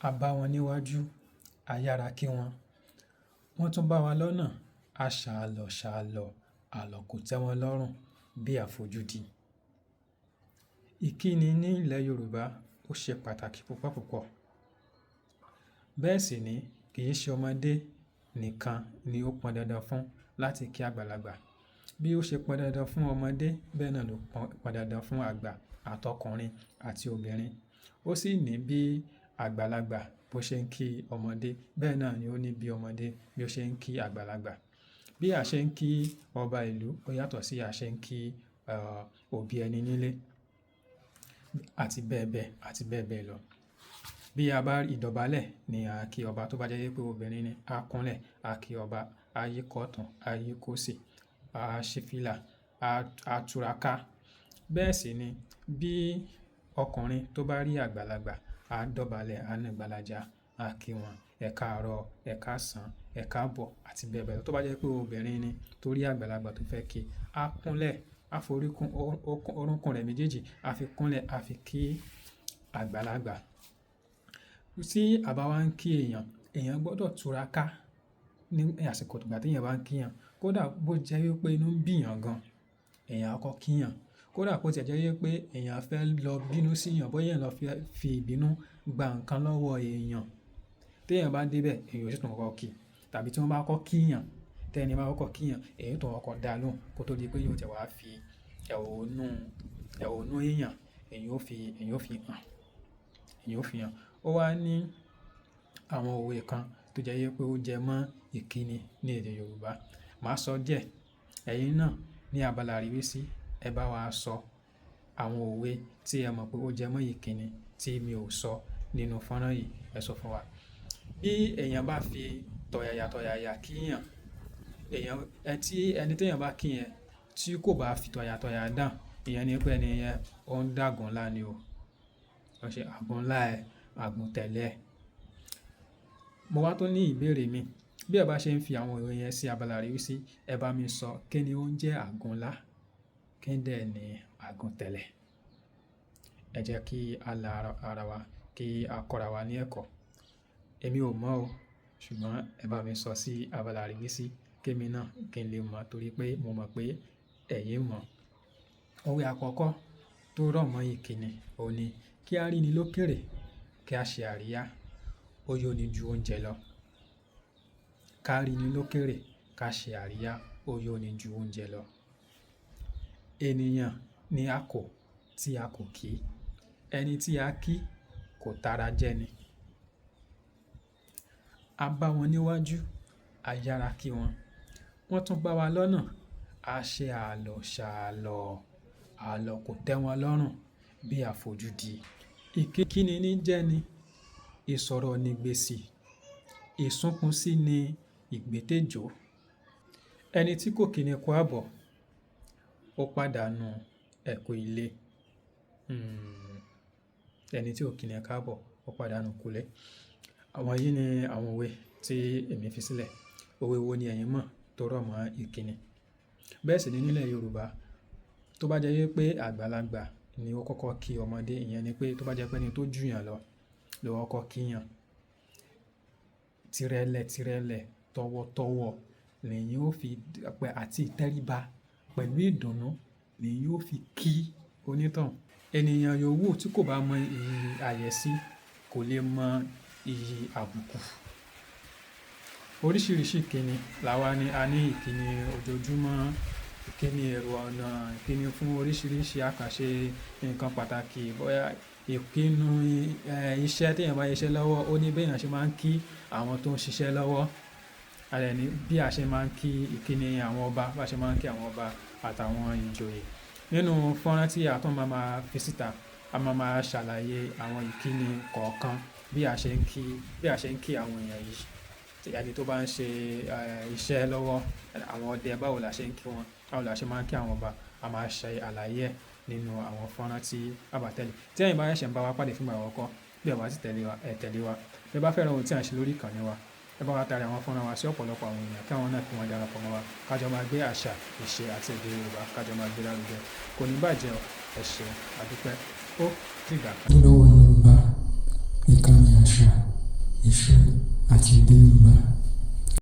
A bá wọn níwájú, a yára kí wọn. Wọ́n tún bá wa lọ́nà, a ṣàlọ̀ ṣàlọ̀, àlọ́ kò tẹ́ wọn lọ́rùn bí àfojúdi. Ìkíni ní ilẹ̀ Yorùbá ó ṣe pàtàkì púpọ̀ púpọ̀. Bẹ́ẹ̀ sì ni kì í ṣe ọmọdé nìkan ni ó pọn dandan fún láti kí àgbàlagbà. Bí ó ṣe pọn dandan fún ọmọdé, bẹ́ẹ̀ náà ló pọn dandan fún àgbà àtọkùnrin àti obìnrin. Ó sì ní bí àgbàlagbà bó ṣe ń kí ọmọdé, bẹ́ẹ̀ náà ni ó ní bí ọmọdé bí ó ṣe ń kí àgbàlagbà. Bí a ṣe ń kí ọba ìlú ó yàtọ̀ sí a ṣe ń kí òbí ẹni nílé àti bẹ́ẹ̀ bẹ́ẹ̀ lọ. Bí a bá ìdọ̀bálẹ̀ ni a kí ọba, tó bá jẹ́ pé obìnrin ni a kúnlẹ̀, a kí ọba, a yí kọ̀tún, a yí kòsì, a ṣí fìlà, a túra ká. Bẹ́ẹ̀ sì ni bí ọkùnrin tó bá rí àgbàlagbà, a dọ̀bálẹ̀, a nà gbalaja, a kí wọn, ẹ káàárọ̀, ẹ káàsán, ẹ káàbọ̀ àti bẹ́ẹ̀ bẹ́ẹ̀ lọ. Tó bá jẹ́ pé obìnrin ni tó rí àgbàlagbà tó fẹ́ kí, a kúnlẹ̀, a forí kún orúnkún rẹ̀ méjèèjì, a fi kúnlẹ̀, a fi kí àgbàlagbà. Tí a bá wá ń kí èèyàn gbọ́dọ̀ túra ká ní àsìkò ìgbà tí èèyàn bá ń kí èèyàn. Kódà bó jẹ́ wípé inú ń bí èèyàn gan, èèyàn á kọ́ kí èèyàn. Kódà bó ti jẹ́ wípé èèyàn fẹ́ lọ bínú sí èèyàn, bóyá èèyàn lọ fi ìbínú gba nǹkan lọ́wọ́ èèyàn, tí èèyàn bá dé bẹ̀, èèyàn ó sì tún kọ́kọ́ kí. Tàbí tí wọ́n bá kọ́ kí èèyàn, tí ẹni bá kọ́kọ́ kí èèyàn, èèyàn ó tún kọ́kọ́ dá lóhùn kó tó di pé yóò tẹ̀ wá fi ẹ̀hónú èèyàn, èèyàn ó fi hàn. Ó wá ní àwọn òwe kan tó jẹ́ wípé ó jẹ mọ́ ìkíni ní èdè Yorùbá. Màá sọ díẹ̀. Ẹ̀yin náà ní abala àríwísí, ẹ bá wa sọ àwọn òwe tí ẹ mọ̀ pé ó jẹ mọ́ ìkíni tí mi ò sọ nínú fọ́nrán yìí, ẹ sọ fún wa. Bí èèyàn bá fi tọ̀yàyà kí èèyàn, ẹni tí èèyàn bá kí yẹn tí kò bá fi tọ̀yàyà dáhùn, ìyẹn ni pé ẹni yẹn ó ń dàgún ńlá ni o. Ó ṣe àgún ńlá ẹ, àgún tẹ̀lé ẹ. Mo wá tó ní ìbéèrè mi. Bí ẹ bá ṣe ń fi àwọn òwe yẹn sí abala àríwísí, ẹ bá mi sọ kí ni ó ń jẹ́ àgún ńlá, kí ń dẹ̀ ní àgún tẹ̀lé. Ẹ jẹ́ kí a la ara wa, kí a kọ́ra wa ní ẹ̀kọ́. Èmi ò mọ̀ o, ṣùgbọ́n ẹ bá mi sọ sí abala àríwísí kí èmi náà kí n lè mọ̀ torí pé mo mọ̀ pé ẹ̀yin mọ̀. Òwe àkọ́kọ́ tó rọ̀ mọ́ ìkíni òun ni kí a rí ni lókèèrè, kí a ṣe àríyá, ó yó ni ju oúnjẹ lọ. Ká rí ni lókèèrè, ká ṣe àríyá, ó yó ni ju oúnjẹ lọ. Ènìyàn ni a kò tí a kò kí. Ẹni tí a kí kò tara jẹ ni. A bá wọn níwájú, a yára kí wọn. Wọ́n tún bá wa lọ́nà, a ṣe àlọ́ ṣàlọ̀, àlọ́ kò tẹ́ wọn lọ́rùn bí àfojúdi. Ìkíni ní jẹ́ ni, ìsọ̀rọ̀ ní gbèsì, ìsúnkún sí ni ìgbétèjò. Ẹni tí kò kí ni kú àbọ̀, ó pàdánù ẹ̀kú ilé. Ẹni tí ò kí ni káàbọ̀, ó pàdánù kúlé. Àwọn yìí ni àwọn òwe tí èmi fi sílẹ̀. Òwe wo ni ẹ̀yin mọ̀ tó rọ̀ mọ́ ìkíni? Bẹ́ẹ̀ sì ni nílẹ̀ Yorùbá, tó bá jẹ́ wípé àgbàlagbà ni ó kọ́kọ́ kí ọmọdé, ìyẹn ni pé tó bá jẹ́ pé ẹni tó jù yàn lọ ló kọ́kọ́ kí yàn. Tirẹ̀lẹ̀, tọ̀wọ̀tọ̀wọ̀ lèyìn ó fi àti ìtẹríba pẹ̀lú ìdùnnú lèyìn ó fi kí onítọ̀hún. Ènìyàn yòówù tí kò bá mọ iyì àyẹ́sí kò lè mọ iyì àbùkù. Oríṣiríṣi ìkíni làwa ní. A ní ìkíni ojoojúmọ́, ìkíni èrò ọ̀nà, ìkíni fún oríṣiríṣi àkànṣe nǹkan pàtàkì. Bóyá ìpinnu iṣẹ́ tí èèyàn bá ṣiṣẹ́ lọ́wọ́, ó ní bí èèyàn ṣe máa ń kí àwọn tó ń ṣiṣẹ́ lọ́wọ́. A dẹ̀ ní bí a ṣe máa ń kí ìkíni àwọn ọba, bá ṣe máa ń kí àwọn ọba àtàwọn ìjòyè. Nínú fọ́nrán tí a tún máa fi síta, a máa ṣàlàyé àwọn ìkíni kọ̀ọ̀kan bí a ṣe ń kí àwọn èèyàn yìí. Ẹni tó bá ń ṣe iṣẹ́ lọ́wọ́, àwọn ọdẹ báwo la ṣe ń kí wọn, báwo la ṣe máa ń kí àwọn ọba, a máa ṣe àlàyé ẹ̀ nínú àwọn fọ́nrán tí a bá tẹ̀lé. Tí ẹ̀yin bá ṣẹ̀ṣẹ̀ ń bá wa pàdé fún ìgbà àkọ́kọ́, bí ẹ bá sì tẹ̀lé wa, ẹ tẹ̀lé wa. Bí ẹ bá fẹ́ràn ohun tí à ń ṣe lórí ìkànnì wa, ẹ bá wa tari àwọn fọ́nrán wa sí ọ̀pọ̀lọpọ̀ àwọn èèyàn kí àwọn náà kí wọ́n darapọ̀ mọ́ wa. Ká jọ máa gbé àṣà, ìṣe àti èdè Yorùbá, ká jọ máa gbé lárugẹ. Kò ní bàjẹ́ o. Ẹ ṣeun, a dúpẹ́. Ó dìgbà kan. Ojúlówó Yorùbá, ìkànnì àṣà. ìfẹ́ àti èdè Yorùbá.